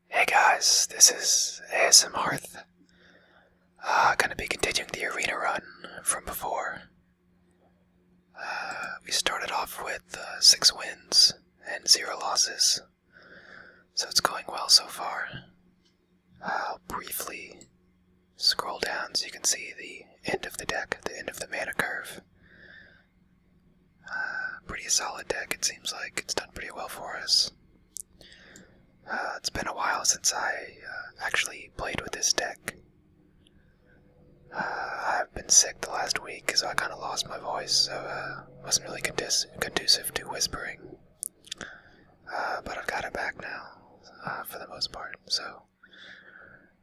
Hey guys, this is ASM Hearth. Gonna be continuing the arena run from before. We started off with 6 wins and 0 losses, so it's going well so far. I'll briefly scroll down so you can see the end of the deck, the end of the mana curve. Pretty solid deck, it seems like. It's done pretty well for us. It's been a while since I actually played with this deck. I've been sick the last week, so I kind of lost my voice, so wasn't really conducive to whispering. But I've got it back now, for the most part, so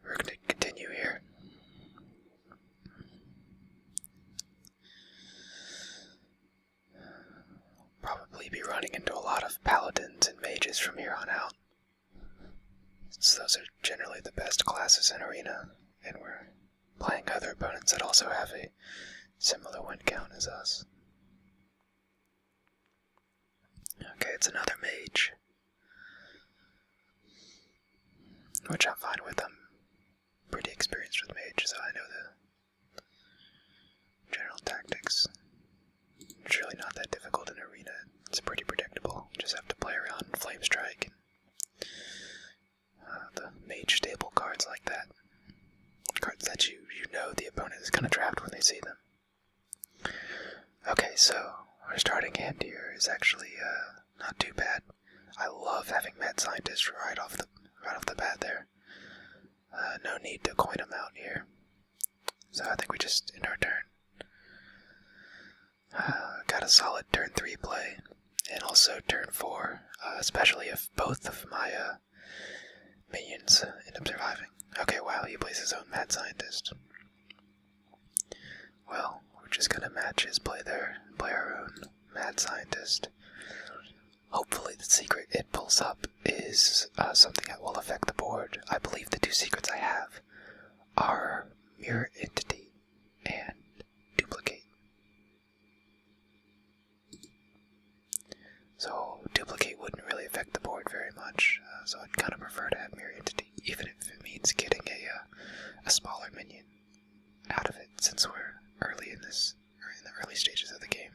we're going to continue here. Probably be running into a lot of paladins and mages from here on out. Since those are generally the best classes in Arena, and we're playing other opponents that also have a similar win count as us. Okay, it's another mage, which I'm fine with. I'm pretty experienced with mages, so I know the general tactics. It's really not that difficult in Arena. It's pretty predictable. You just have to play around Flame Strike and the mage staple cards like that. Cards that you know the opponent is going to draft when they see them. Okay, so our starting hand here is actually not too bad. I love having Mad Scientist right off the bat there. No need to coin him out here. So I think we just end our turn. Got a solid turn 3 play, and also turn 4, especially if both of my minions end up surviving. Okay, wow, he plays his own Mad Scientist. Well, we're just gonna match his play there, and play our own Mad Scientist. Hopefully the secret it pulls up is something that will affect the board. I believe the 2 secrets I have are Mirror Entity and Duplicate. So Duplicate wouldn't really affect the board very much, so I'd kind of prefer to have Mirror Entity, even if it means getting a smaller minion out of it, since we're early in this, or in the early stages of the game.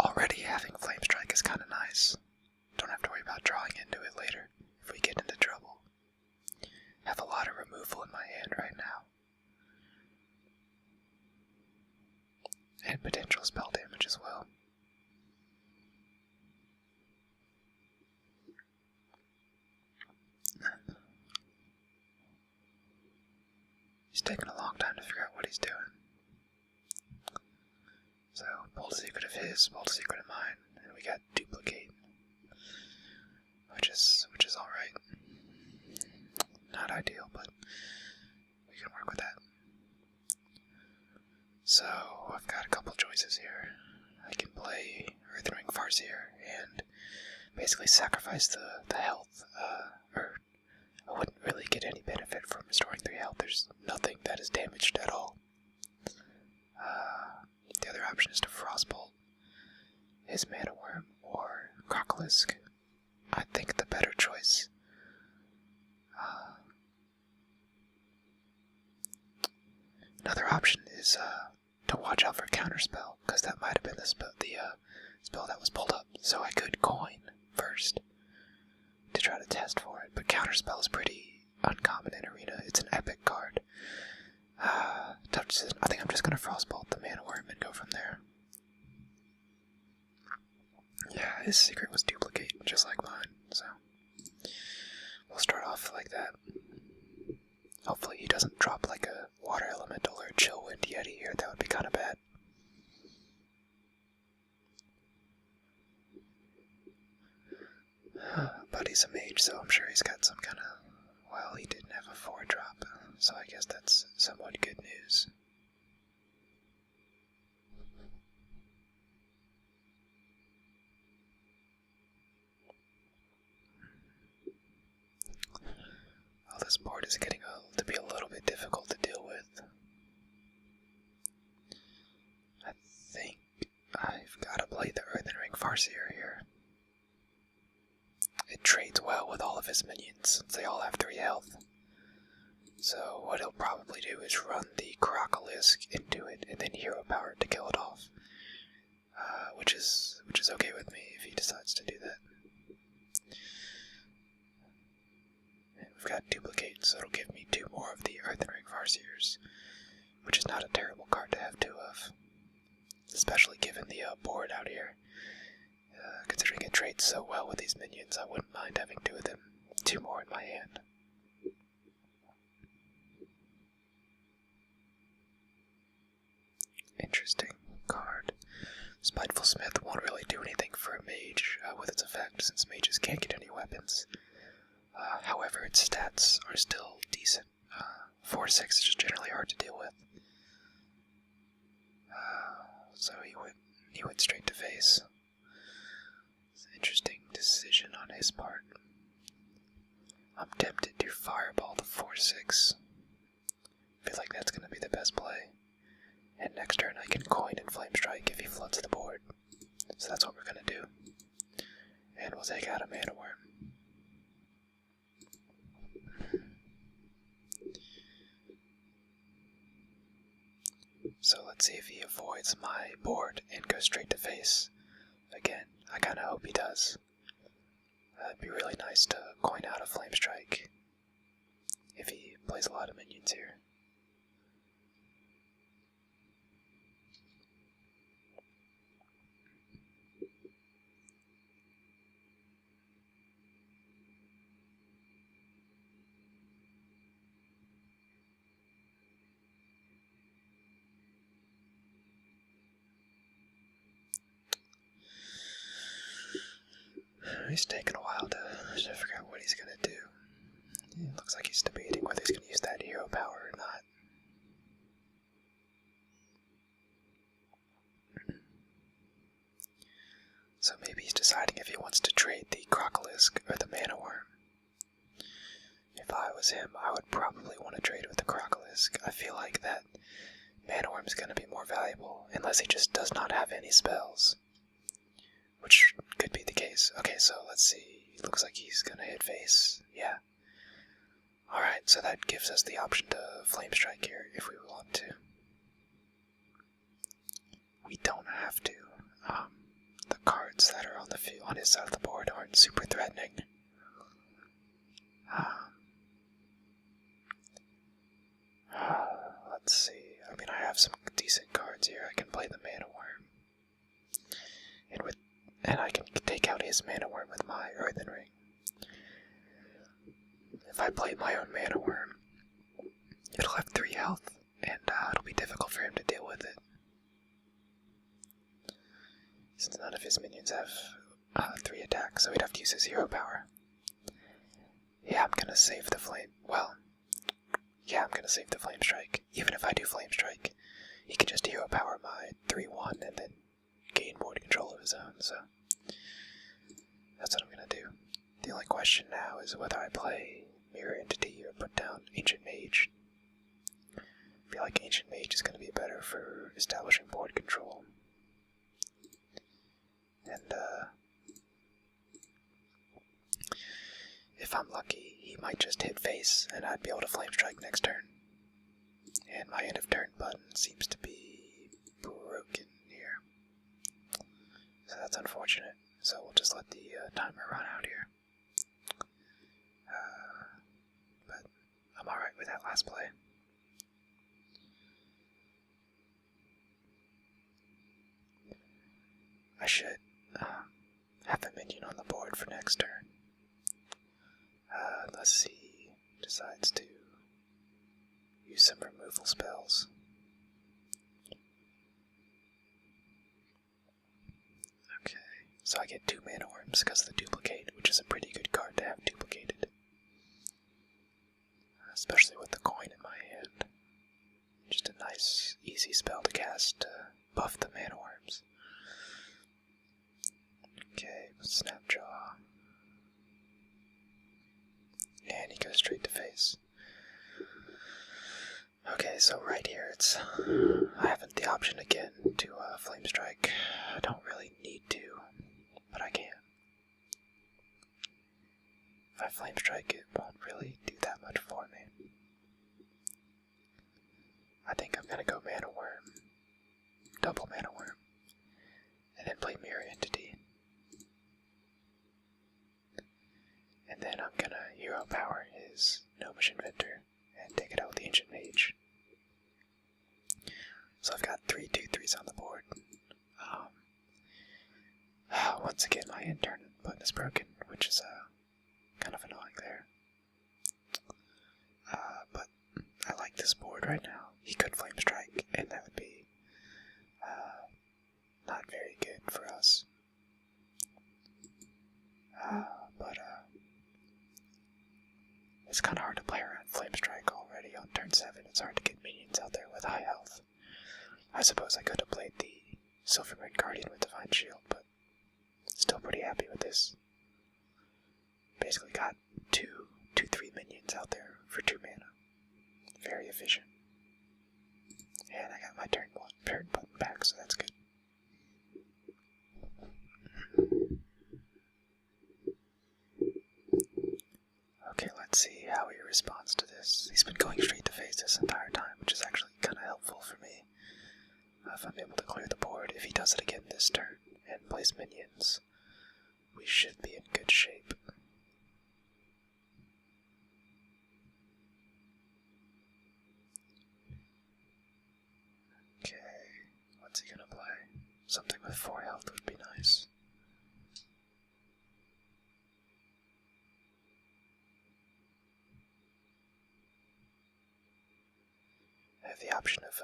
Already having Flame Strike is kind of nice. Don't have to worry about drawing into it later if we get into trouble. Have a lot of removal in my hand right now. And potential spell damage as well. He's taking a long time to figure out what he's doing. So, pulled a secret of his, pulled a secret of mine, and we got Duplicate. Which is alright. Not ideal, but we can work with that. So, I've got a couple choices here. I can play Earthring Farseer and basically sacrifice the health, or I wouldn't really get any benefit from restoring 3 health. There's nothing that is damaged at all. The other option is to Frostbolt his Mana Worm or Crocolisk. I think the better choice. Another option is to watch out for Counterspell, because that might have been the spell that was pulled up. So I could coin first to try to test for it, but Counterspell is pretty uncommon in Arena. It's an epic card. Tough decision. I think I'm just going to Frostbolt the Mana Worm and go from there. Yeah, his secret was Duplicate, just like mine, so we'll start off like that. Hopefully he doesn't drop like a Water Elemental or a Chill Wind Yeti here. That would be kind of bad. But he's a mage, so I'm sure he's got some kind of... Well, he didn't have a 4-drop, so I guess that's somewhat good news. his minions, since they all have 3 health. So what he'll probably do is run the Crocolisk into it, and then hero power to kill it off. Which is okay with me if he decides to do that. And we've got duplicate, so it'll give me 2 more of the Earthen Ring Farseers, which is not a terrible card to have 2 of, especially given the board out here. Considering it trades so well with these minions, I wouldn't mind having 2 of them, 2 more in my hand. Interesting card. Spiteful Smith won't really do anything for a mage with its effect, since mages can't get any weapons. However, its stats are still decent. 4-6 is just generally hard to deal with. So he went straight to face. It's an interesting decision on his part. I'm tempted to fireball the 4-6. Feel like that's going to be the best play. And next turn I can coin and flame strike if he floods the board. So that's what we're going to do. And we'll take out a mana worm. So let's see if he avoids my board and goes straight to face. Again, I kind of hope he does. It'd be really nice to coin out a flame strike if he plays a lot of minions here. He's taking a while to figure out what he's going to do. It looks like he's debating whether he's going to use that hero power or not. So maybe he's deciding if he wants to trade the Crocolisk or the Mana Worm. If I was him, I would probably want to trade with the Crocolisk. I feel like that Mana Worm is going to be more valuable, unless he just does not have any spells. Which could be the case. Okay, so let's see. It looks like he's gonna hit face. Yeah. Alright, so that gives us the option to flame strike here if we want to. We don't have to. The cards that are on the field on his side of the board aren't super threatening. Let's see. I mean, I have some decent cards here. I can play the Mana Worm. And I can take out his Mana Worm with my Earthen Ring. If I play my own Mana Worm, it'll have 3 health, and it'll be difficult for him to deal with it. Since none of his minions have 3 attacks, so he'd have to use his hero power. Yeah, I'm gonna save the flame. Well, yeah, I'm gonna save the flame strike. Even if I do flame strike, he can just hero power my 3-1 and then gain board control of his own, so that's what I'm gonna do. The only question now is whether I play Mirror Entity or put down Ancient Mage. I feel like Ancient Mage is gonna be better for establishing board control. And if I'm lucky, he might just hit face and I'd be able to flame strike next turn. And my end of turn button seems to be broken here. So that's unfortunate. So we'll just let the timer run out here. But I'm alright with that last play. I should have a minion on the board for next turn. Unless he decides to use some removal spells. Okay, so I get 2 Mana Worms because of the duplicate, which is a pretty good card to have duplicated. Especially with the coin in my hand. Just a nice, easy spell to cast to buff the Mana Worms. Okay, Snapjaw. And he goes straight to face. Okay, so right here I have the option again to Flame Strike. I don't really need to, but I can. if I Flame Strike, it won't really do that much for me. I think I'm gonna go Mana Worm, double Mana Worm, and then play Mirror Entity. And then I'm gonna Hero Power his Gnomish Inventor and take it out with the Ancient Mage. So I've got 3 2/3s on the board. Once again, my intern button is broken, which is kind of annoying there. But I like this board right now. He could Flame Strike, and that would be not very good for us. But it's kind of hard to play around Flame Strike already on turn 7. It's hard to get minions out there with high health. I suppose I could have played the Silver Red Guardian with Divine Shield, but still pretty happy with this. Basically got 2/3 minions out there for 2 mana. Very efficient. And I got my turn button back, so that's good. Okay, let's see how he responds to this. He's been going straight to face this entire time, which is actually kind of helpful for me. If I'm able to clear the board, if he does it again this turn and plays minions, we should be in good shape. Okay, what's he gonna play? Something with 4 health would be nice. I have the option of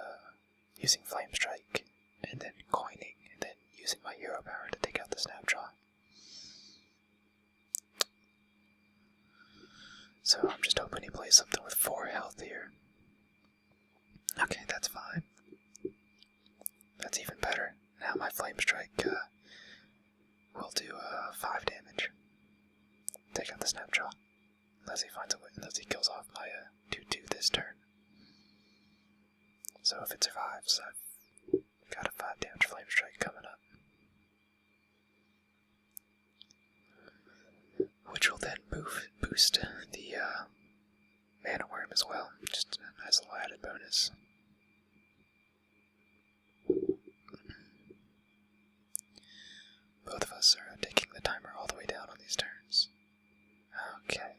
using Flame Strike, and then coining, and then using my Hero Power to take out the Snapdraw. So I'm just hoping he plays something with 4 health here. Okay, that's fine. That's even better. Now my Flame Strike will do 5 damage. Take out the Snapdraw. Unless he finds a way, unless he kills off my 2/2 this turn. So if it survives, I've got a 5 damage Flame Strike coming up. Which will then boost the Mana Worm as well. Just a nice little added bonus. Both of us are taking the timer all the way down on these turns. Okay.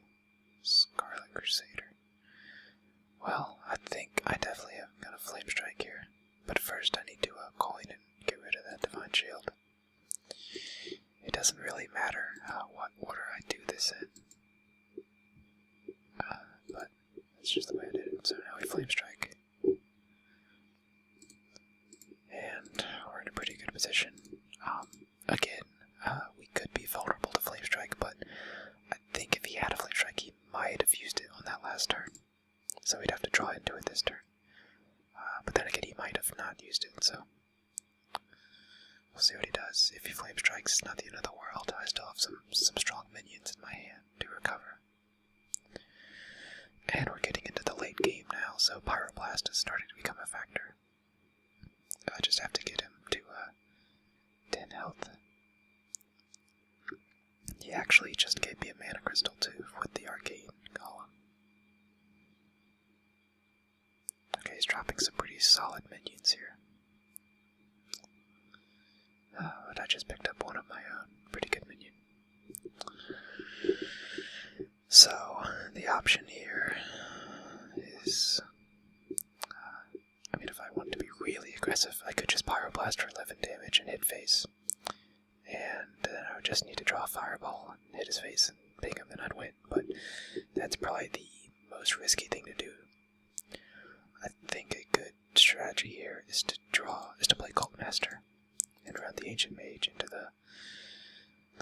Scarlet Crusader. Well, I think I definitely am gonna Flame Strike here. But first I need to coin and get rid of that Divine Shield. It doesn't really matter what order I do this in. But that's just the way I did it. So now we Flame Strike. And we're in a pretty good position. Again, we could be vulnerable to Flame Strike, but I think if he had a Flame Strike, he might have used it on that last turn. So we'd have to draw into it this turn. But then again, he might have not used it, so we'll see what he does. If he Flame Strikes, it's not the end of the world. I still have some strong minions in my hand to recover. And we're getting into the late game now, so Pyroblast is starting to become a factor. I just have to get him to 10 health. He actually just gave me a Mana Crystal too with the Arcane Golem. Okay, he's dropping some pretty solid minions here. But I just picked up one of my own. Pretty good minion. So, the option here is... I mean, if I wanted to be really aggressive, I could just Pyroblast for 11 damage and hit face. And then I would just need to draw a Fireball and hit his face and ping him and I'd win. But that's probably the most risky thing to do. I think a good strategy here is to play Cultmaster and run the Ancient Mage into the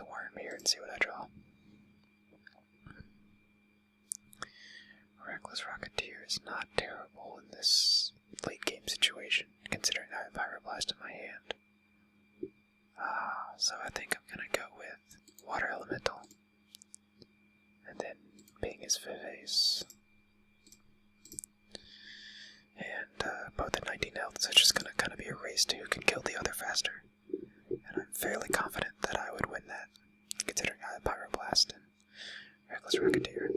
worm here and see what I draw. Reckless Rocketeer is not terrible in this late game situation, considering I have Pyroblast in my hand. So I think I'm gonna go with Water Elemental, and then ping his face. And both at 19 health, so it's just gonna kind of be a race to who can kill the other faster. And I'm fairly confident that I would win that, considering I have Pyroblast and Reckless Racketeer.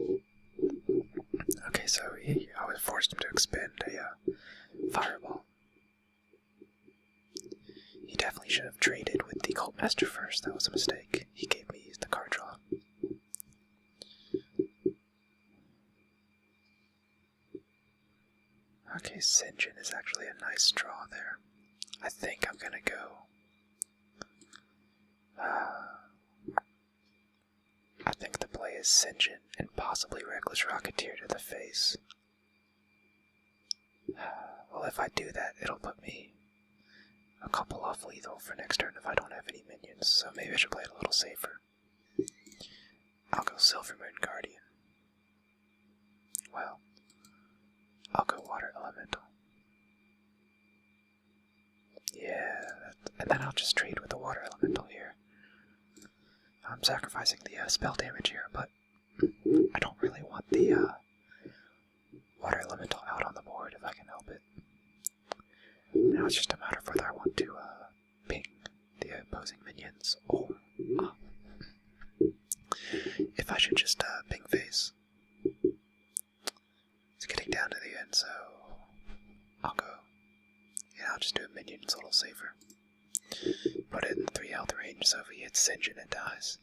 Okay, so I was forced him to expend a Fireball. He definitely should have traded with the Cult Master first. That was a mistake. He gave me the card draw. Okay, Sinjin is actually a nice draw there. I think I'm gonna go. I think the play is Sinjin and possibly Reckless Rocketeer to the face. Well, if I do that, it'll put me a couple off lethal for next turn if I don't have any minions, so maybe I should play it a little safer. I'll go Silver Moon Guardian. Well, I'll go Water Elemental. Yeah, and then I'll just trade with the Water Elemental here. I'm sacrificing the spell damage here, but I don't really want the Water Elemental out on the board if I can help it. Now it's just a matter of whether I want to ping the opposing minions or if I should just ping face. It's getting down to the end, so I'll go. Yeah, I'll just do a minion, it's a little safer. Put it in 3 health range, so if he hits Sinjin, it dies.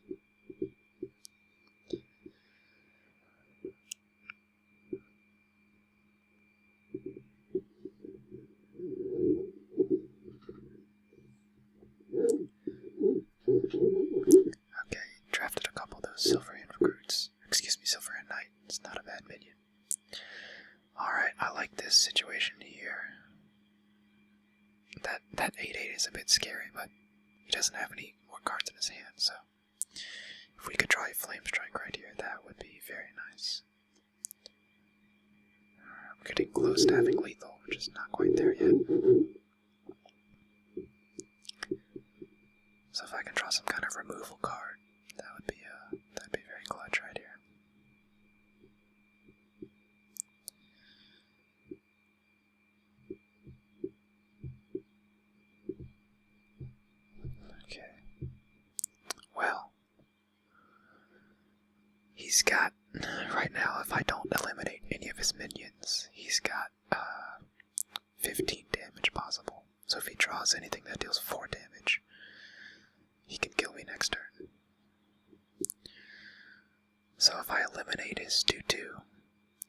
Okay, drafted a couple of those Silverhand recruits. Excuse me, Silverhand Knight. It's not a bad minion. Alright, I like this situation here. That 8/8 is a bit scary, but he doesn't have any more cards in his hand, so if we could draw a Flame Strike right here, that would be very nice. I'm getting close to having lethal, which is not quite there yet. So if I can draw some kind of removal card, that'd be very clutch right here. Okay. Well, he's got, right now, if I don't eliminate any of his minions, he's got 15 damage possible. So if he draws anything that deals 4 damage, he can kill me next turn. So if I eliminate his 2/2,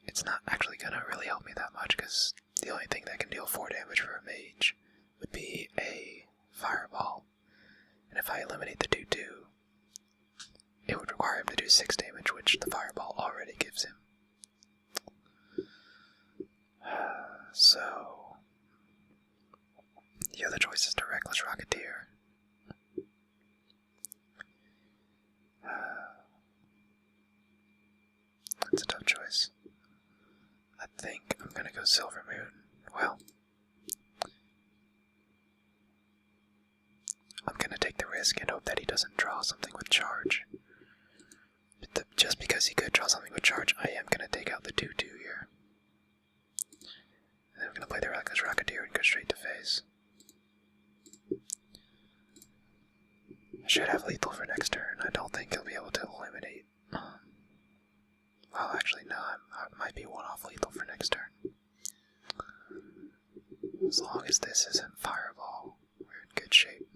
it's not actually going to really help me that much, because the only thing that can deal 4 damage for a mage would be a Fireball. And if I eliminate the 2/2, it would require him to do 6 damage, which the Fireball already gives him. So the other choice is to Reckless Rocketeer. That's a tough choice. I think I'm gonna go Silver Moon. Well, I'm gonna take the risk and hope that he doesn't draw something with charge. But just because he could draw something with charge, I am gonna take out the 2/2 here. And then I'm gonna play the Reckless Rocketeer and go straight to face. I should have lethal for next turn. I don't think he'll be able to eliminate. Well, actually, no, I might be 1 off lethal for next turn. As long as this isn't Fireball, we're in good shape.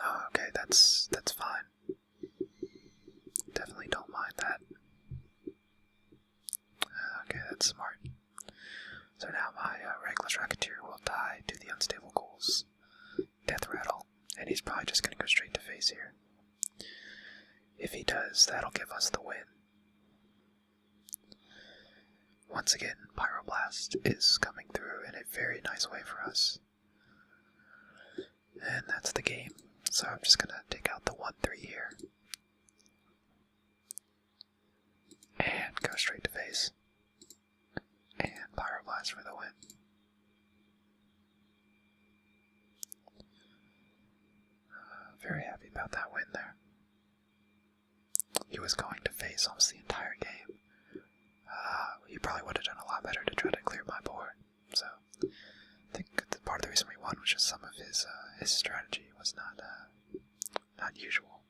Oh, okay, that's fine. Definitely don't mind that. Okay, that's smart. So now my Reckless Racketeer will die to the Unstable Ghouls. Death Rattle, and he's probably just going to go straight to face here. If he does, that'll give us the win. Once again, Pyroblast is coming through in a very nice way for us. And that's the game. So I'm just going to take out the 1/3 here. And go straight to face. And Pyroblast for the win. Very happy about that win there. He was going to face almost the entire game. He probably would have done a lot better to try to clear my board. So I think part of the reason we won was just some of his strategy was not usual.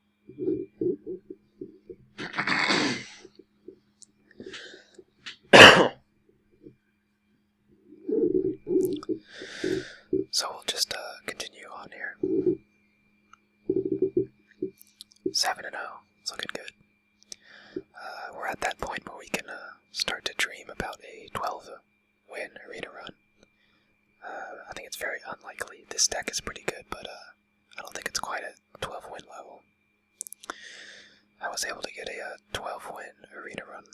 this deck is pretty good, but I don't think it's quite at 12 win level. I was able to get a 12 win arena run,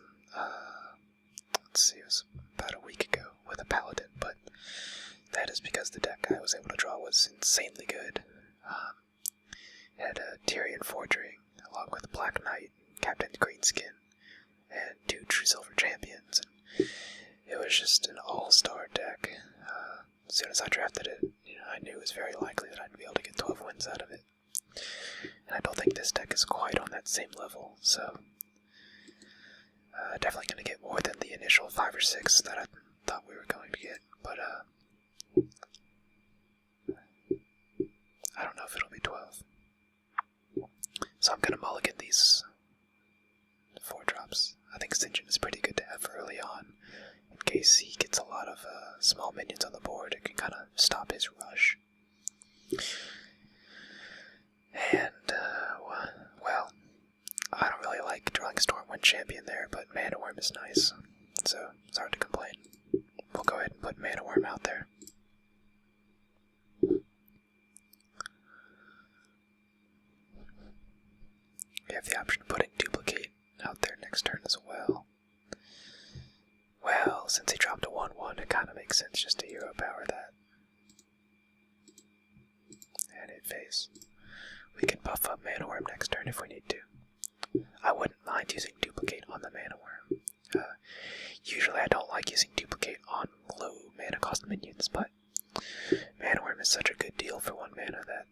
let's see, it was about a week ago with a paladin, but that is because the deck I was able to draw was insanely good. It had a Tyrian Forging, along with a Black Knight, Captain Greenskin, and 2 True Silver Champions, and it was just an all-star deck. As soon as I drafted it, I knew it was very likely that I'd be able to get 12 wins out of it. And I don't think this deck is quite on that same level, so definitely going to get more than the initial 5 or 6 that I thought we were going to get, but I don't know if it'll be 12. So I'm going to mulligan these 4 drops. I think Sinjin is pretty good to have early on, in case he gets a lot of small minions on the board. It can kind of stop his rush. And, well, I don't really like drawing Stormwind Champion there, but Mana Worm is nice, so it's hard to complain. We'll go ahead and put Mana Worm out there. We have the option of putting Duplicate out there next turn as well. Well, since he dropped a 1/1, it kind of makes sense just to hero power that. And hit face. We can buff up Mana Worm next turn if we need to. I wouldn't mind using Duplicate on the Mana Worm. Usually I don't like using Duplicate on low mana cost minions, but Mana Worm is such a good deal for 1 mana that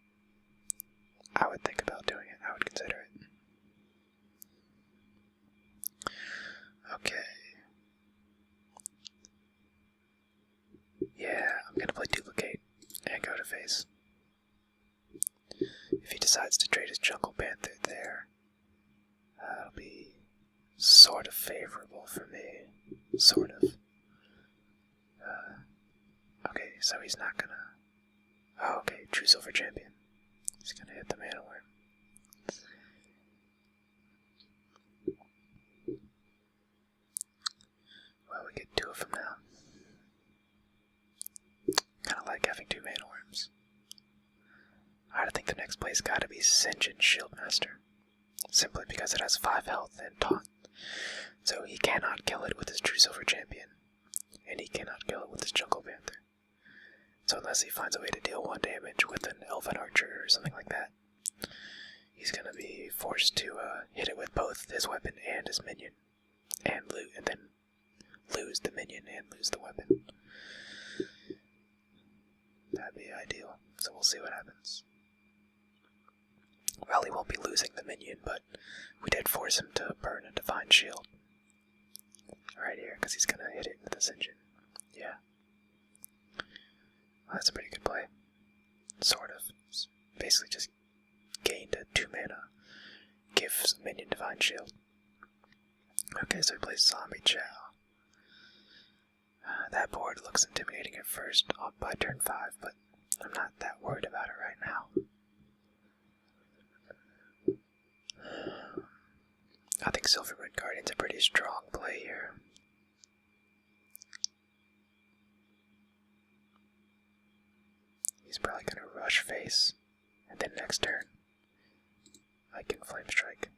I would think about doing it. I would consider it. Okay. Yeah, I'm gonna play Duplicate and go to face. If he decides to trade his Jungle Panther there, that'll be sort of favorable for me. Sort of. Okay, so he's not gonna... Oh, okay, True Silver Champion. He's gonna hit the Mana Worm. Well, we get 2 of them now. Kinda like having 2 Mana Worms. I think the next play's gotta be Sinjin Shieldmaster. Simply because it has 5 health and taunt. So he cannot kill it with his True Silver Champion. And he cannot kill it with his Jungle Panther. So unless he finds a way to deal 1 damage with an Elven Archer or something like that, he's gonna be forced to hit it with both his weapon and his minion. And then lose the minion and lose the weapon. That'd be ideal. So we'll see what happens. Well, he won't be losing the minion, but we did force him to burn a Divine Shield. Right here, because he's gonna hit it into the Sinjin. Yeah. Well, that's a pretty good play. Sort of. It's basically just gained a 2 mana. Gives minion Divine Shield. Okay, so he plays Zombie Chow. That board looks intimidating at first by turn 5, but I'm not that worried about it right now. I think Silvermoon Guardian's a pretty strong play here. He's probably going to rush face, and then next turn, I can Flame Strike.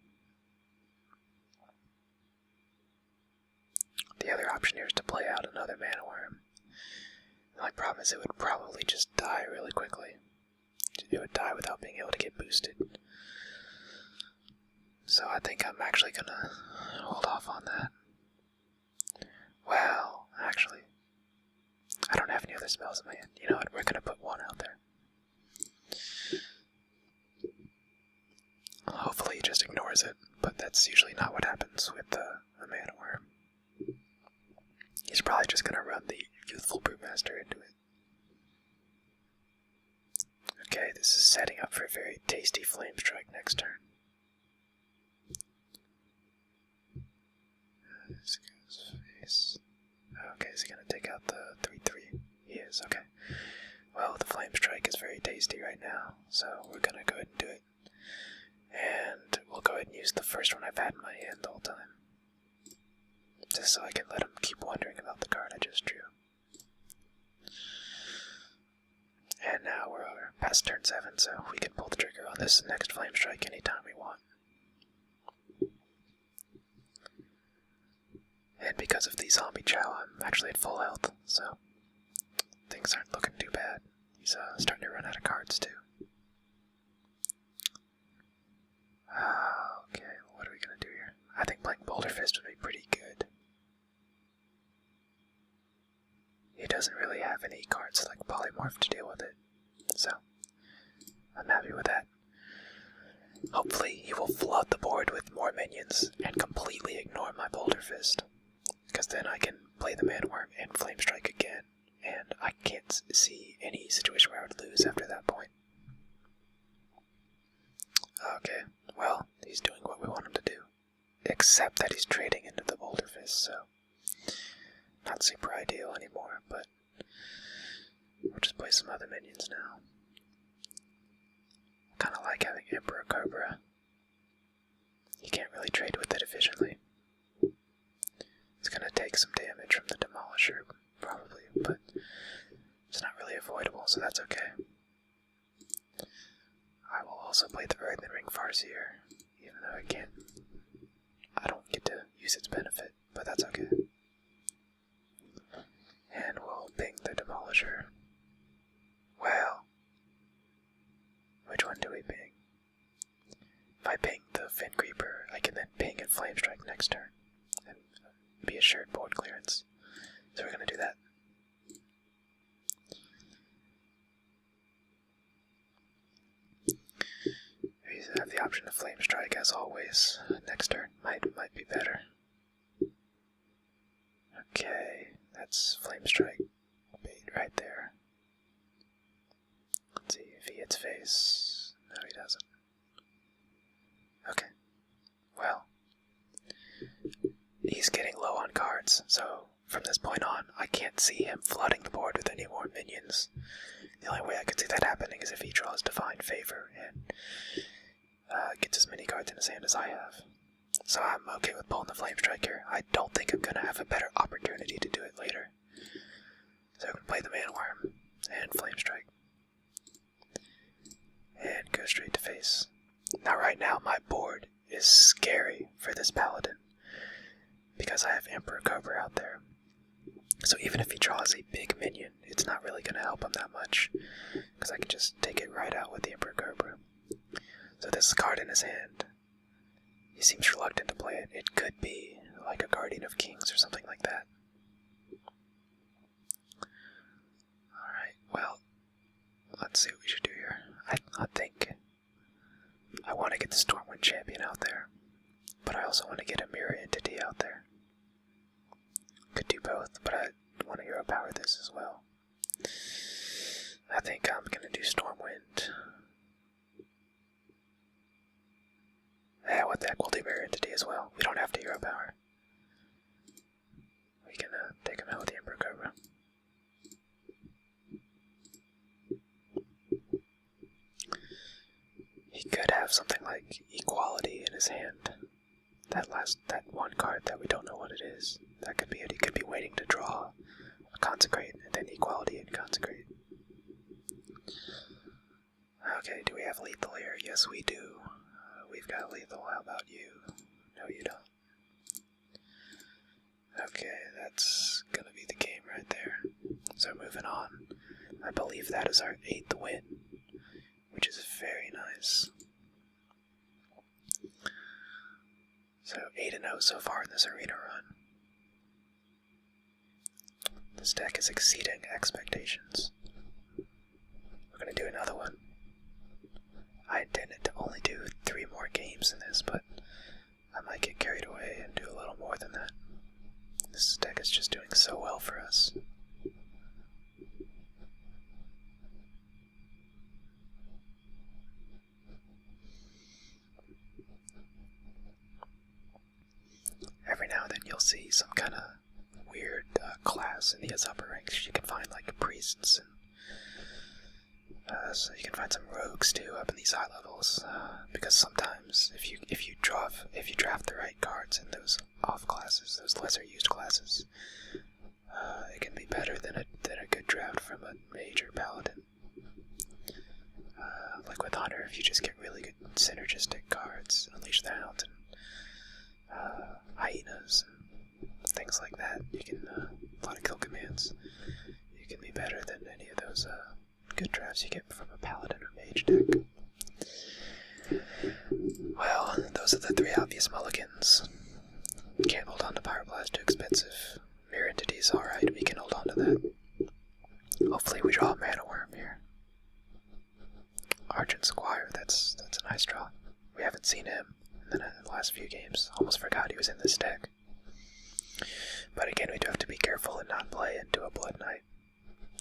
The other option here is to play out another Mana Worm. My problem is it would probably just die really quickly. It would die without being able to get boosted. So I think I'm actually gonna hold off on that. Well, actually, I don't have any other spells in my hand. You know what, we're gonna put 1 out there. Hopefully he just ignores it, but that's usually not what happens with the Mana Worm. He's probably just gonna run the Youthful Brewmaster into it. Okay, this is setting up for a very tasty Flame Strike next turn. This goes face. Okay, is he gonna take out the 3/3? He is, okay. Well, the Flame Strike is very tasty right now, so we're gonna go ahead and do it. And we'll go ahead and use the first one I've had in my hand the whole time. Just so I can let him keep wondering about the card I just drew. And now we're past turn 7, so we can pull the trigger on this next Flame Strike anytime we want. And because of the zombie chow, I'm actually at full health, so things aren't looking too bad. He's starting to run out of cards too. Okay, what are we gonna do here? I think playing Boulder Fist would be pretty good. He doesn't really have any cards like Polymorph to deal with it, so I'm happy with that. Hopefully he will flood the board with more minions and completely ignore my Boulder Fist, because then I can play the Manworm and Flame Strike again, and I can't see any situation where I would lose after that point. Okay, well, he's doing what we want him to do, except that he's trading into the Boulder Fist, so not super ideal anymore, but we'll just play some other minions now. Kinda like having Emperor Cobra. You can't really trade with it efficiently. It's gonna take some damage from the Demolisher, probably, but it's not really avoidable, so that's okay. I will also play the Earthen Ring Farseer, even though I don't get to use its benefit, but that's okay. And we'll ping the Demolisher. Well, which one do we ping? If I ping the Fin Creeper, I can then ping and Flame Strike next turn, and be assured board clearance. So we're gonna do that. We have the option of Flame Strike as always. Next turn might be better. Okay, that's Flame Strike bait right there. Let's see if he hits face. No, he doesn't. Okay. Well, he's getting low on cards, so from this point on, I can't see him flooding the board with any more minions. The only way I could see that happening is if he draws Divine Favor and gets as many cards in his hand as I have. So I'm okay with pulling the Flame Strike here. I don't think I'm going to have a better opportunity to do it later. So I'm going to play the Manworm and Flame Strike. And go straight to face. Now right now my board is scary for this Paladin, because I have Emperor Cobra out there. So even if he draws a big minion, it's not really going to help him that much, because I can just take it right out with the Emperor Cobra. So this card in his hand, he seems reluctant to play it. It could be like a Guardian of Kings or something like that. Alright, well, let's see what we should do here. I think I want to get the Stormwind Champion out there, but I also want to get a Mirror Entity out there. Could do both, but I want to hero power this as well. I think I'm going to do Stormwind. Yeah, what the heck, we'll do Mirror Entity as well. We don't have to hero power. We can take him out with the Emperor Cobra. He could have something like Equality in his hand. That one card that we don't know what it is. That could be it. He could be waiting to draw a Consecrate and then Equality and Consecrate. Okay, do we have lethal here? Yes, we do. We've got lethal. How about you? No, you don't. Okay, that's gonna be the game right there. So moving on. I believe that is our 8th win, which is very nice. So 8-0 so far in this arena run. This deck is exceeding expectations. We're going to do another one. I intended to only do 3 more games in this, but I might get carried away and do a little more than that. This deck is just doing so well for us. Every now and then you'll see some kind of weird class in these upper ranks. You can find like priests, and so you can find some rogues too up in these high levels. Because sometimes if you draft the right cards in those off classes, those lesser used classes, it can be better than a good draft from a major paladin. if you just get really good synergistic cards, Unleash the Hound and Hyenas and things like that, you can, a lot of kill commands, you can be better than any of those good drafts you get from a Paladin or Mage deck. Well, those are the three obvious mulligans. Can't hold on to Pyroblast, too expensive. Mirror Entity's alright, we can hold on to that. Hopefully we draw a Mana Worm here. Argent Squire, that's a nice draw. We haven't seen him in the last few games. Almost forgot he was in this deck. But again, we do have to be careful and not play into a Blood Knight.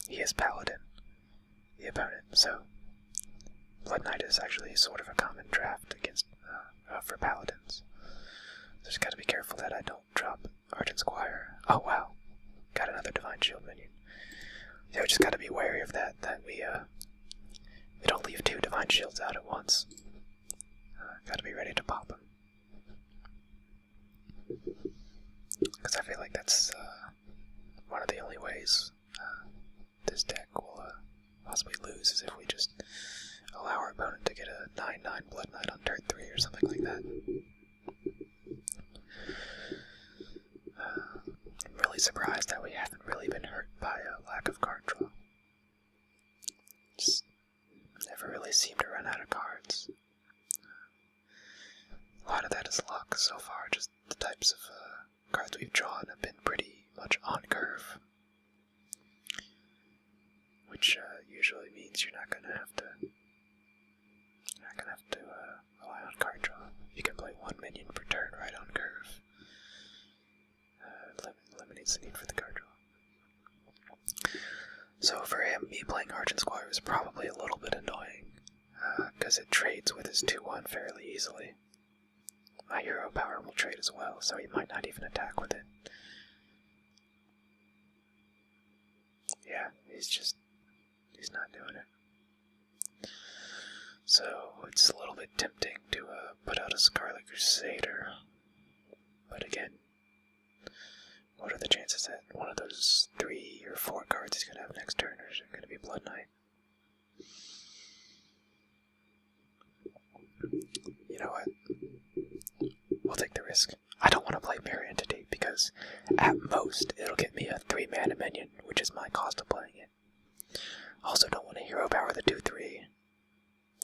He is Paladin, the opponent, so Blood Knight is actually sort of a common draft against for Paladins. Just gotta be careful that I don't drop Argent Squire. Oh wow, got another Divine Shield minion. Yeah, we just gotta be wary of that we don't leave two Divine Shields out at once. Gotta be ready to pop them. Because I feel like that's one of the only ways this deck will possibly lose, is if we just allow our opponent to get a 9/9 Blood Knight on turn 3 or something like that. I'm really surprised that we haven't really been hurt by a lack of card draw. Just never really seem to run out of cards. A lot of that is luck so far, just the types of cards we've drawn have been pretty much on curve. Which usually means you're not gonna have to rely on card draw. You can play one minion per turn right on curve. Eliminates the need for the card draw. So for him, me playing Argent Squire is probably a little bit annoying, because it trades with his 2/1 fairly easily. My hero power will trade as well, so he might not even attack with it. Yeah, he's not doing it. So it's a little bit tempting to put out a Scarlet Crusader. But again, what are the chances that one of those 3 or 4 cards he's going to have next turn are going to be Blood Knight? You know what? We'll take the risk. I don't want to play Mirror Entity because at most it'll get me a 3-mana minion, which is my cost of playing it. Also don't want to hero power the 2/3.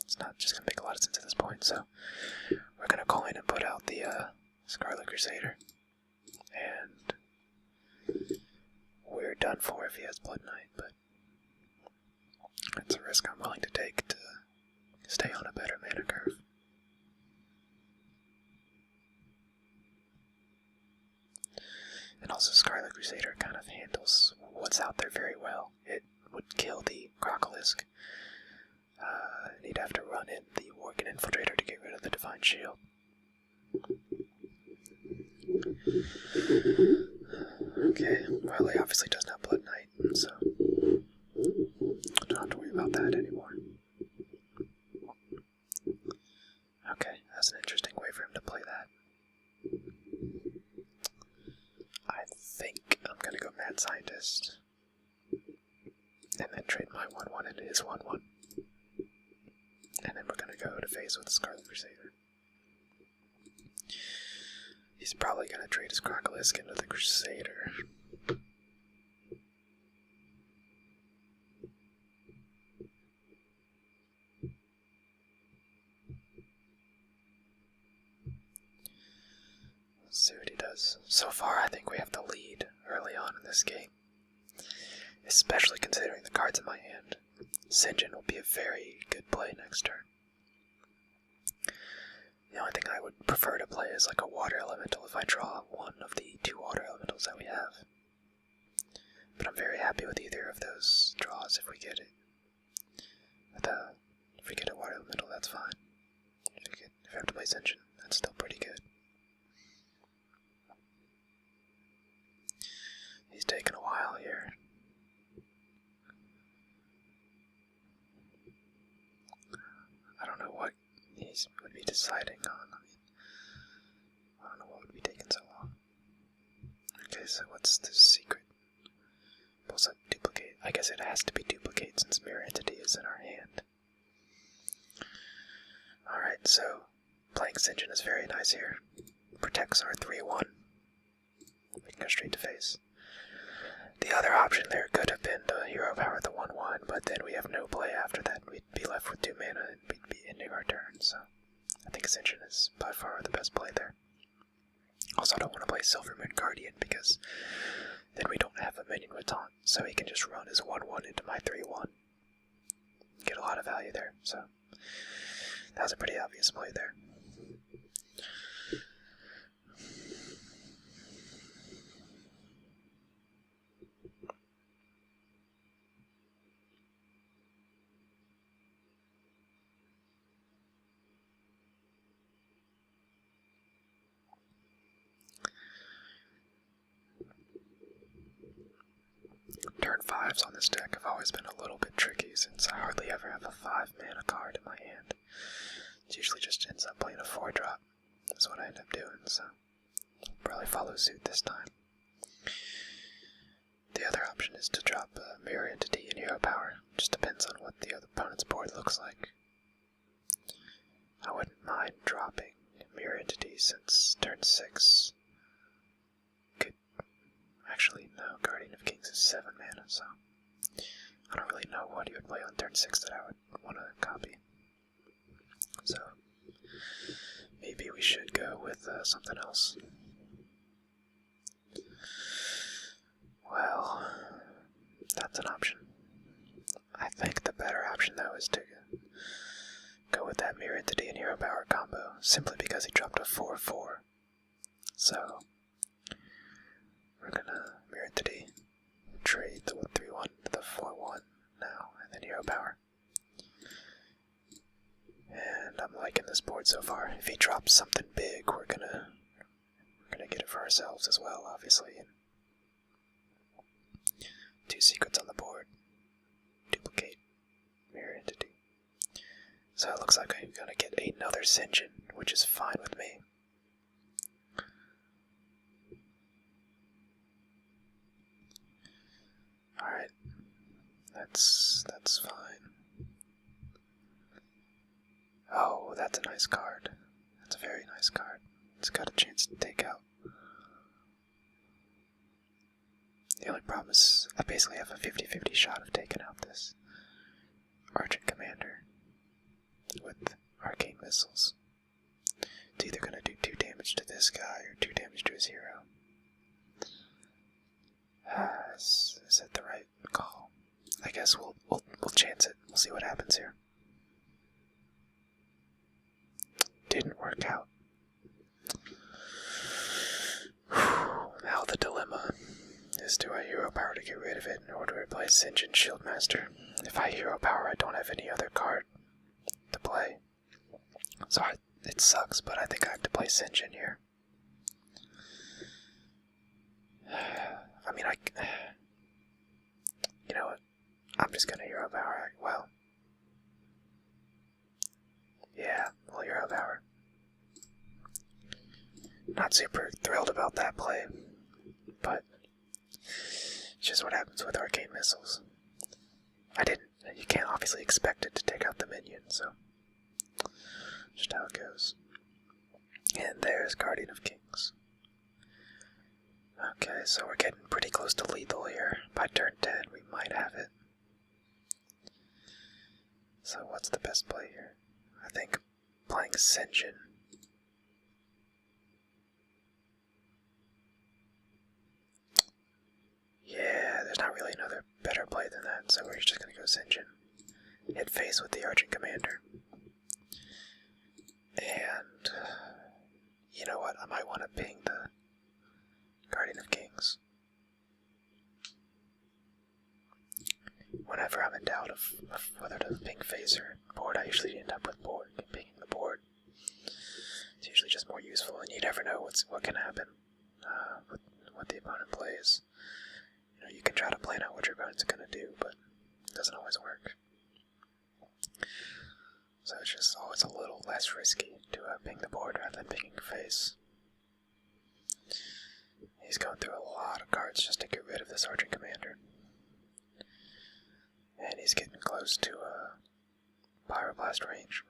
It's not just going to make a lot of sense at this point, so we're going to coin and put out the Scarlet Crusader. And we're done for if he has Blood Knight, but it's a risk I'm willing to take to stay on a better mana curve. And also Scarlet Crusader kind of handles what's out there very well. It would kill the Crocolisk. And he'd have to run in the Worgen Infiltrator to get rid of the Divine Shield. Okay, well he obviously doesn't have Blood Knight, so I don't have to worry about that anymore. Okay, that's an interesting way for him to play that. I think I'm gonna go Mad Scientist. And then trade my 1/1 into his 1/1. And then we're gonna go to phase with the Scarlet Crusader. He's probably gonna trade his Crocolisk into the Crusader. Let's see what he does. So far, I think we have the lead early on in this game. Especially considering the cards in my hand. Sinjin will be a very good play next turn. The only thing I would prefer to play is like a Water Elemental if I draw one of the 2 Water Elementals that we have. But I'm very happy with either of those draws if we get it. If we get a Water Elemental, that's fine. If I have to play Sinjin, that's still pretty good. He's taking a while here. I don't know what he would be deciding on. I don't know what would be taking so long. Okay, so what's the secret? Pulls up duplicate. I guess it has to be duplicate since Mirror Entity is in our hand. Alright, so playing Sinjin is very nice here. Protects our 3-1. We can go straight to face. The other option there could have been to hero power the 1-1, but then we have no play after that. We'd be left with 2 mana and we'd be ending our turn, so I think Sinjin is by far the best play there. Also, I don't want to play Silvermoon Guardian because then we don't have a minion with taunt, so he can just run his 1-1 into my 3-1. Get a lot of value there, so that was a pretty obvious play there. Turn 5s on this deck have always been a little bit tricky since I hardly ever have a 5 mana card in my hand. It usually just ends up playing a 4-drop. That's what I end up doing, so I'll probably follow suit this time. The other option is to drop a Mirror Entity in hero power. Just depends on what the other opponent's board looks like. I wouldn't mind dropping Mirror Entity since turn 6 could... Actually, no, Guardian of Kings is 7 mana, so I don't really know what he would play on turn 6 that I would want to copy. So maybe we should go with something else. Well, that's an option. I think the better option, though, is to go with that Mirror Entity and Hero Power combo, simply because he dropped a 4-4. So we're gonna Mirror Entity, trade the 3-1 to the 4-1 now, and then Hero Power. And I'm liking this board so far. If he drops something big, we're gonna get it for ourselves as well, obviously. And 2 secrets on the board. Duplicate Mirror Entity. So it looks like I'm gonna get another Sinjin, which is fine with me. Alright. That's fine. Oh, that's a nice card. That's a very nice card. It's got a chance to take out. The only problem is I basically have a 50-50 shot of taking out this Argent Commander with Arcane Missiles. It's either going to do 2 damage to this guy or 2 damage to his hero. Is it the right call? I guess we'll chance it. We'll see what happens here. Didn't work out. Now the dilemma is, do I hero power to get rid of it, or do I play Sinjin Shieldmaster? If I hero power, I don't have any other card to play. So it sucks, but I think I have to play Sinjin here. I mean, you know what? I'm just gonna hero power. Well, yeah, we'll hero power. Not super thrilled about that play, but it's just what happens with Arcane Missiles. You can't obviously expect it to take out the minion, so just how it goes. And there's Guardian of Kings. Okay, so we're getting pretty close to lethal here. By turn 10, we might have it. So what's the best play here? I think playing Sinjin. Yeah, there's not really another better play than that, so we're just gonna go Sinjin. Hit face with the Argent Commander. And you know what? I might want to ping the Guardian of Kings. Whenever I'm in doubt of whether to ping face or board, I usually end up with pinging the board. It's usually just more useful, and you never know what can happen with what the opponent plays. You know, you can try to plan out what your opponent's going to do, but it doesn't always work. So it's just always a little less risky to ping the board rather than pinging face. He's going through a lot of cards just to get rid of this Argent Commander. And he's getting close to Pyroblast range.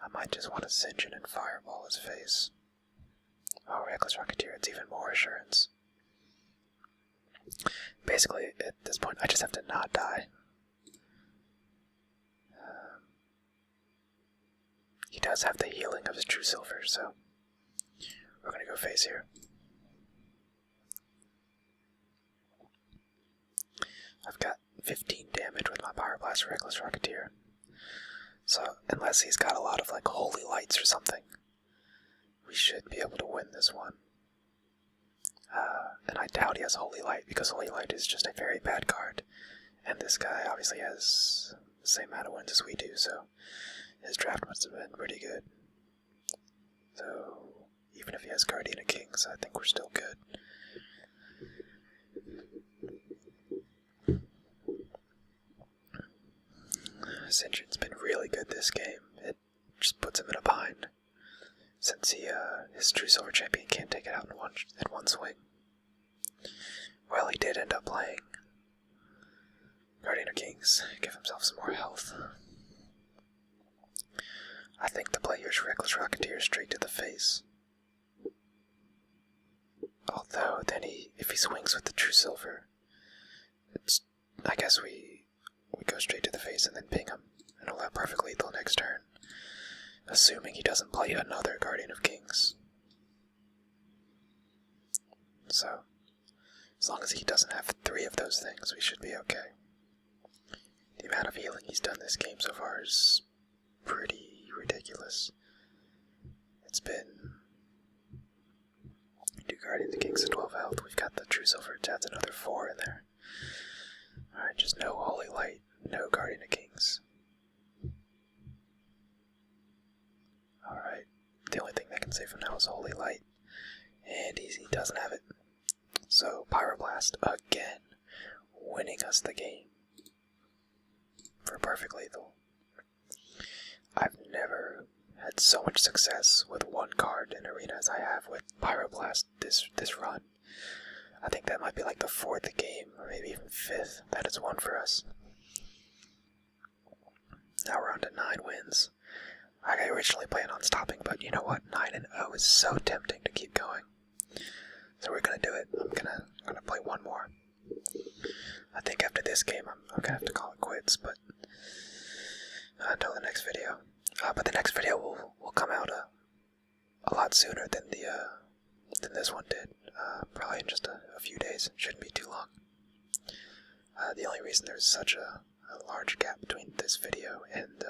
I might just want to cinch in and fireball his face. Oh, Reckless Rocketeer, it's even more assurance. Basically, at this point, I just have to not die. He does have the healing of his True Silver, so we're going to go face here. I've got 15 damage with my Pyroblast Reckless Rocketeer. So, unless he's got a lot of, like, Holy Lights or something, we should be able to win this one. And I doubt he has Holy Light, because Holy Light is just a very bad card. And this guy obviously has the same amount of wins as we do, so his draft must have been pretty good. So, even if he has Guardian of Kings, I think we're still good. Ascension's been really good this game. It just puts him in a bind, since his True Silver Champion can't take it out in one swing. Well, he did end up playing Guardian of Kings, give himself some more health. I think the play here is Reckless Rocketeer straight to the face. Although, then if he swings with the True Silver, I guess we go straight to the face and then ping him, and he'll have perfect lethal next turn, assuming he doesn't play another Guardian of Kings. So, as long as he doesn't have 3 of those things, we should be okay. The amount of healing he's done this game so far is pretty ridiculous. It's been 2 Guardians of Kings at 12 health. We've got the True Silver, it adds another 4 in there. Alright, just no Holy Light, no Guardian of Kings. Alright, the only thing that can save him now is Holy Light. And he doesn't have it. So, Pyroblast again, winning us the game for perfect lethal. I've never had so much success with one card in Arena as I have with Pyroblast this run. I think that might be like the 4th game, or maybe even 5th, that it's won for us. Now we're on to 9 wins. I originally planned on stopping, but you know what? 9-0 is so tempting to keep going. So we're gonna do it. I'm gonna play one more. I think after this game, I'm gonna have to call it quits, but until the next video. But the next video will come out a lot sooner than this one did. Probably in just a few days. It shouldn't be too long. The only reason there's such a large gap between this video and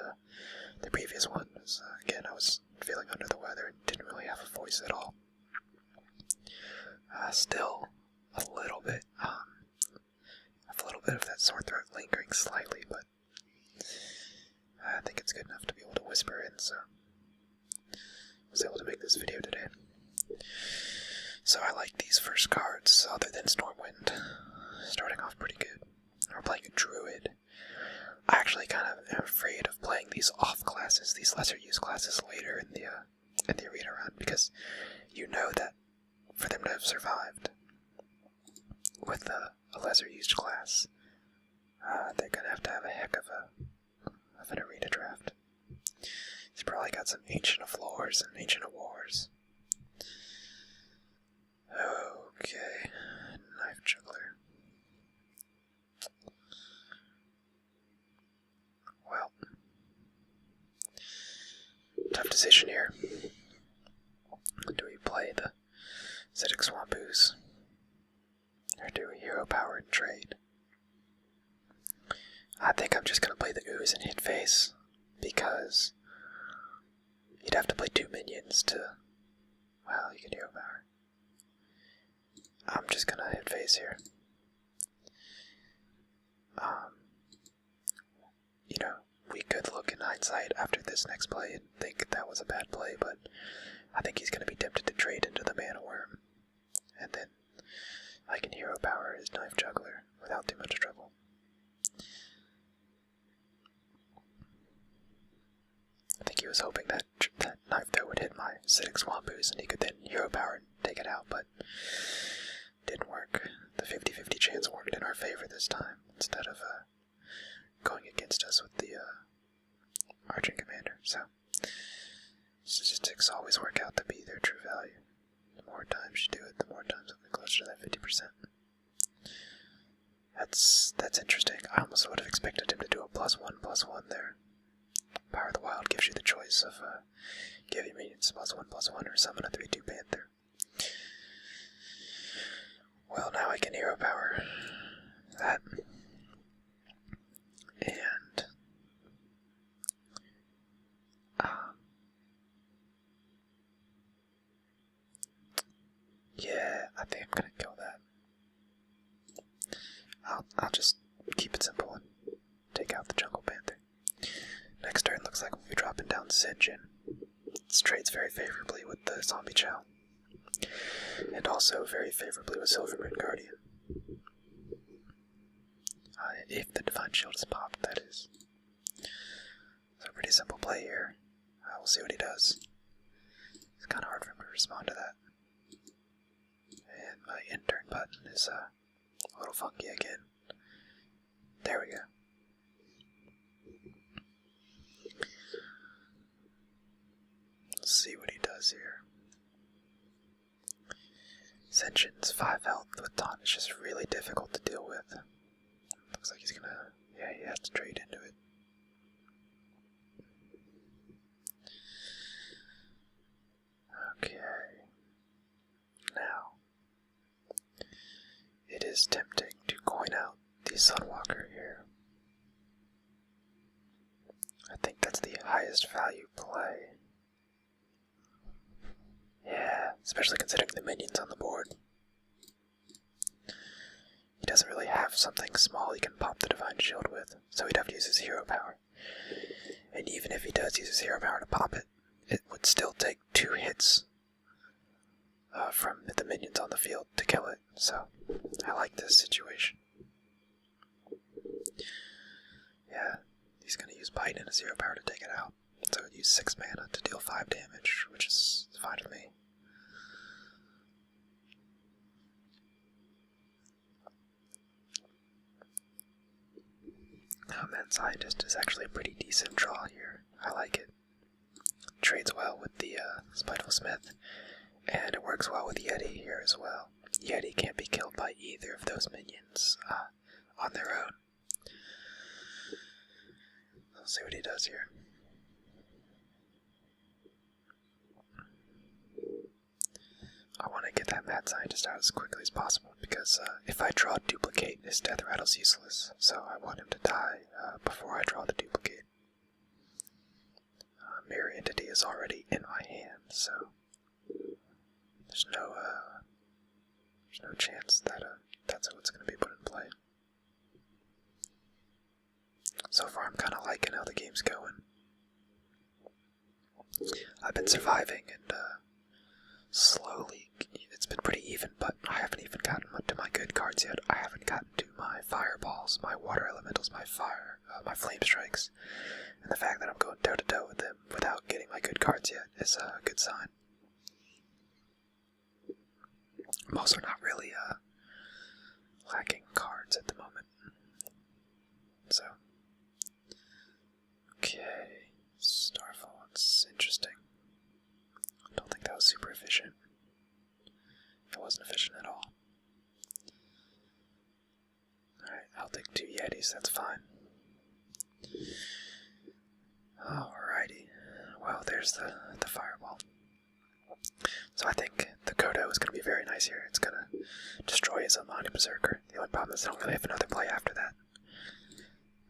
the previous one is, again, I was feeling under the weather and didn't really have a voice at all. Still a little bit, I have a little bit of that sore throat lingering slightly, but I think it's good enough to be able to whisper in, so I was able to make this video today. So I like these first cards, other than Stormwind, starting off pretty good. We're playing a Druid. I actually kind of am afraid of playing these off classes, these lesser used classes later in the arena run, because you know that for them to have survived with a lesser used class, they're gonna have to have a heck of an arena draft. He's probably got some Ancient of Floors and Ancient of Wars. Okay, Knife Juggler. Well, tough decision here. Do we play the Acidic Swamp Ooze, or do we Hero Power and trade? I think I'm just going to play the Ooze and hit face, because you'd have to play 2 minions to, well, you can Hero Power. I'm just going to hit face here. You know, we could look in hindsight after this next play and think that was a bad play, but I think he's going to be tempted to trade into the Mana Worm, and then I can Hero Power his Knife Juggler without too much trouble. I think he was hoping that Knife Throw would hit my Acidic Swamp Ooze and he could then Hero Power and take it out, but didn't work. The 50-50 chance worked in our favor this time, instead of going against us with the Argent Commander. So, Statistics always work out to be their true value. The more times you do it, the more times it'll be closer to that 50%. That's interesting. I almost would have expected him to do a +1/+1 there. Power of the Wild gives you the choice of giving minions +1/+1 or summon a 3/2 Panther. Well, now I can hero power that. And yeah, I think I'm gonna kill that. I'll just keep it simple and take out the Jungle Panther. Next turn looks like we'll be dropping down Sinjin. This trades very favorably with the Zombie Chow. And also very favorably with Silvermoon Guardian. If the Divine Shield is popped, that is. So pretty simple play here. We'll see what he does. It's kind of hard for him to respond to that. And my end-turn button is a little funky again. There we go. Let's see what he does here. Sentient's 5 health with Taunt is just really difficult to deal with. Looks like he's gonna... yeah, he has to trade into it. Okay. Now, it is tempting to coin out the Sunwalker here. I think that's the highest value play. Yeah, especially considering the minions on the board. He doesn't really have something small he can pop the Divine Shield with, so he'd have to use his hero power. And even if he does use his hero power to pop it, it would still take 2 hits from the minions on the field to kill it, so I like this situation. Yeah, he's going to use Bite and his hero power to take it out, so he'd use 6 mana to deal 5 damage, which is fine with me. Mad Scientist is actually a pretty decent draw here. I like it. Trades well with the Spiteful Smith, and it works well with Yeti here as well. Yeti can't be killed by either of those minions on their own. Let's see what he does here. I want to get that Mad Scientist out as quickly as possible, because if I draw a duplicate, his Death Rattle's useless, so I want him to die before I draw the duplicate. Mirror Entity is already in my hand, so there's no chance that that's what's going to be put in play. So far I'm kind of liking how the game's going. I've been surviving and slowly, it's been pretty even, but I haven't even gotten to my good cards yet. I haven't gotten to my fireballs, my water elementals, my fire, my flame strikes, and the fact that I'm going toe to toe with them without getting my good cards yet is a good sign. I'm also not really lacking cards at the moment. So, okay, Starfall, it's interesting. I don't think that was super efficient. It wasn't efficient at all. Alright, I'll take 2 Yetis, that's fine. Alrighty, well there's the fireball. So I think the Kodo is going to be very nice here. It's going to destroy his Omani Berserker. The only problem is I don't really have another play after that.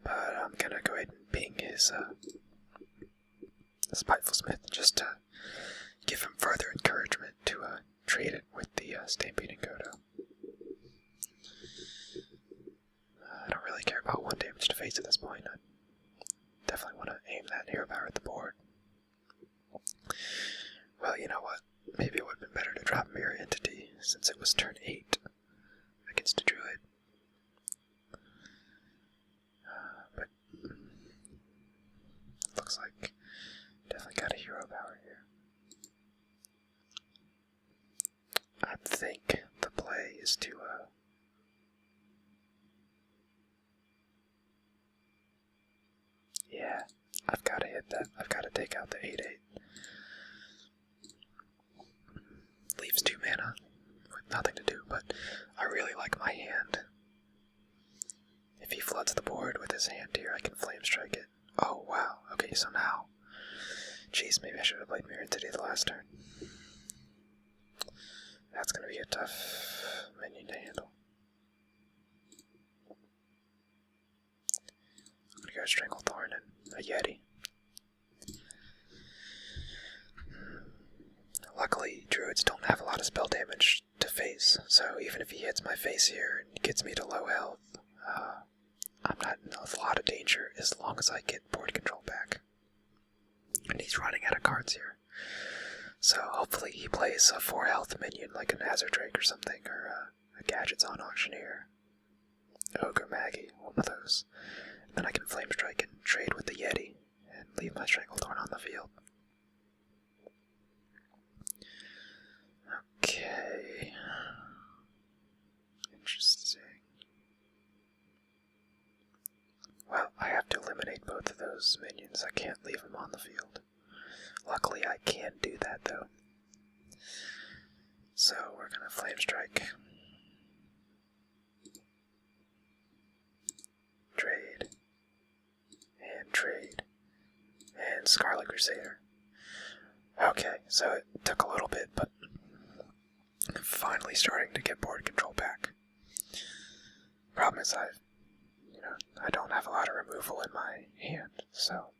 But I'm going to go ahead and ping his Spiteful Smith just to give him further encouragement to trade it with the Stampeding Kodo. I don't really care about 1 damage to face at this point. I definitely want to aim that hero power at the board. Well, you know what? Maybe it would have been better to drop Mirror Entity since it was turn 8 against a Druid. But looks like definitely got a hero power here. I think the play is to yeah, I've got to hit that. I've got to take out the 8/8. I really like my hand. If he floods the board with his hand here, I can flame strike it. Oh, wow. Okay, so now... Jeez, maybe I should have played Mirror Entity the last turn. That's going to be a tough minion to handle. I'm going to go Stranglethorn and a Yeti. Luckily, druids don't have a lot of spell damage to face, so even if he hits my face here and gets me to low health, I'm not in a lot of danger as long as I get board control back. And he's running out of cards here. So hopefully he plays a 4 health minion like an Azerdrake or something, or a Gadget's on Auctioneer. Ogre Maggie, one of those. And then I can Flame Strike and trade with the Yeti and leave my Stranglethorn on the field. Okay. Interesting. Well, I have to eliminate both of those minions. I can't leave them on the field. Luckily, I can do that, though. So, we're gonna Flame Strike. Trade. And trade. And Scarlet Crusader. Okay, so it took a little bit, but I'm finally starting to get board control back. Problem is I don't have a lot of removal in my hand, so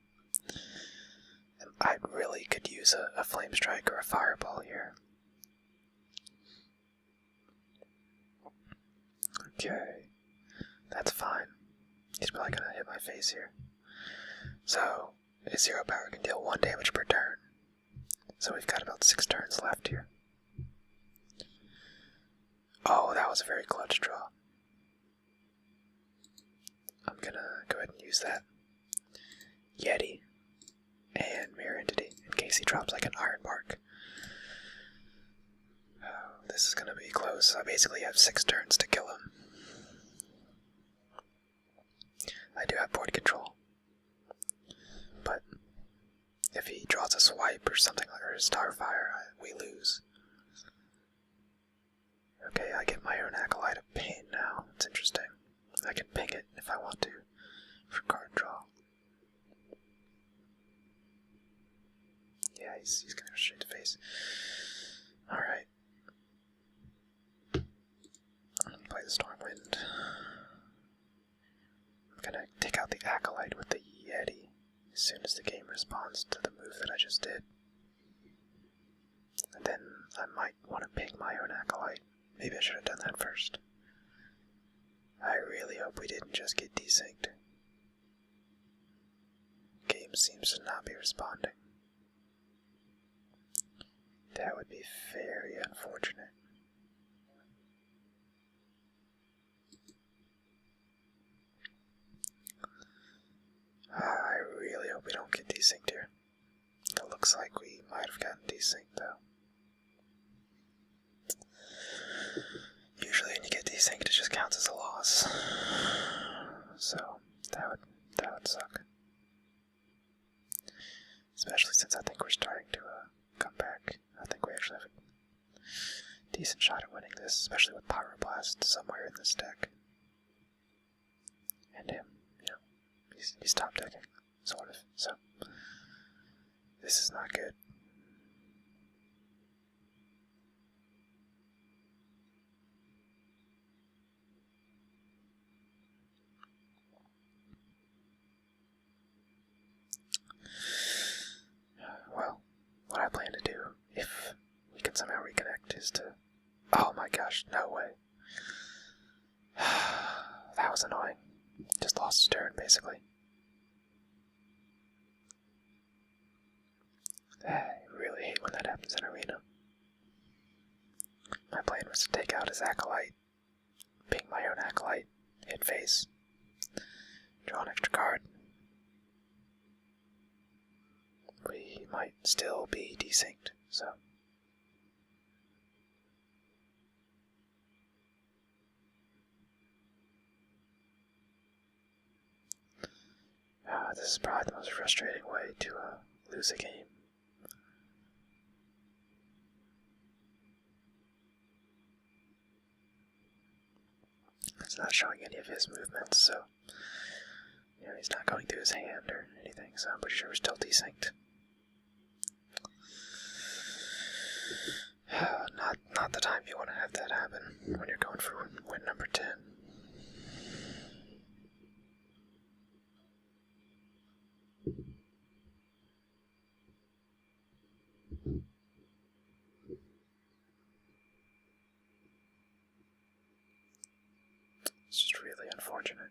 I really could use a Flame Strike or a Fireball here. Okay, that's fine. He's probably gonna hit my face here. So, his 0 power can deal 1 damage per turn. So we've got about 6 turns left here. Oh, that was a very clutch draw. I'm gonna go ahead and use that Yeti and Mirror Entity in case he drops like an Iron Bark. Oh, this is gonna be close. I basically have 6 turns to kill him. I do have board control, but if he draws a Swipe or something like or a Starfire, we lose. Okay, I get my own Acolyte of Pain now. It's interesting. I can ping it if I want to for card draw. Yeah, he's gonna go straight to face. Alright. I'm gonna play the Stormwind. I'm gonna take out the Acolyte with the Yeti as soon as the game responds to the move that I just did. And then I might want to ping my own Acolyte. Maybe I should have done that first. I really hope we didn't just get desynced. Game seems to not be responding. That would be very unfortunate. I really hope we don't get desynced here. It looks like we might have gotten desynced though. Usually when you get desynced it just counts as a loss. So that would suck. Especially since I think we're starting to come back. I think we actually have a decent shot at winning this, especially with Pyroblast somewhere in this deck. And him, he's top decking, sort of, so this is not good. Well, what I plan to do, if we can somehow reconnect, is to... Oh my gosh, no way. That was annoying. Just lost his turn, basically. I really hate when that happens in Arena. My plan was to take out his Acolyte, ping my own Acolyte, hit face, draw an extra card. We might still be desynced, so... this is probably the most frustrating way to lose a game. not showing any of his movements, so he's not going through his hand or anything, so I'm pretty sure we're still desynced. Not the time you want to have that happen when you're going for win number 10. It's just really unfortunate.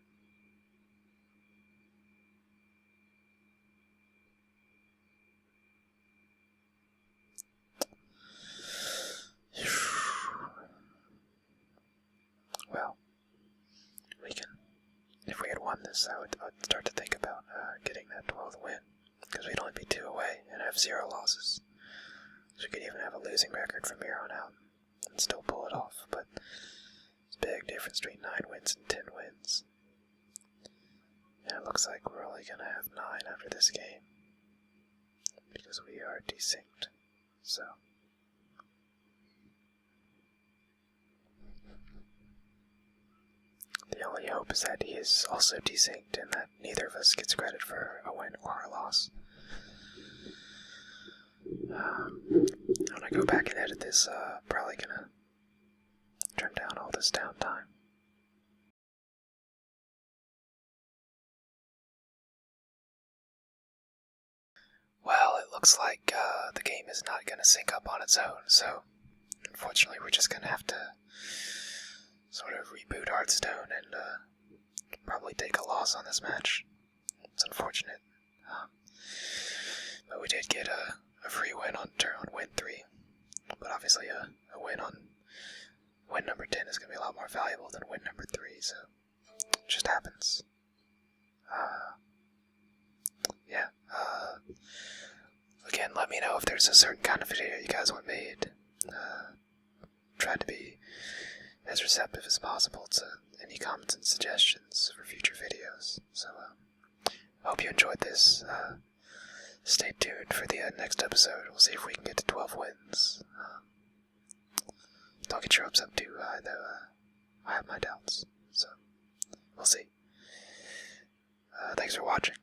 Well, if we had won this, I'd start to think about getting that 12th win, because we'd only be 2 away and have 0 losses. So we could even have a losing record from here on out and still pull it off, but it's a big difference between 9 wins and 10 wins. And it looks like we're only going to have 9 after this game, because we are desynced, so... The only hope is that he is also desynced and that neither of us gets credit for a win or a loss. When I go back and edit this, probably gonna turn down all this downtime. Well, it looks like the game is not gonna sync up on its own, so unfortunately we're just gonna have to sort of reboot Hearthstone and probably take a loss on this match. It's unfortunate. But we did get a free win on win 3. But obviously a win on win number 10 is going to be a lot more valuable than win number 3, so it just happens. Yeah. Again, let me know if there's a certain kind of video you guys want made. Try to be as receptive as possible to any comments and suggestions for future videos. So, I hope you enjoyed this. Stay tuned for the next episode. We'll see if we can get to 12 wins. Don't get your hopes up too high, though. I have my doubts. So, we'll see. Thanks for watching.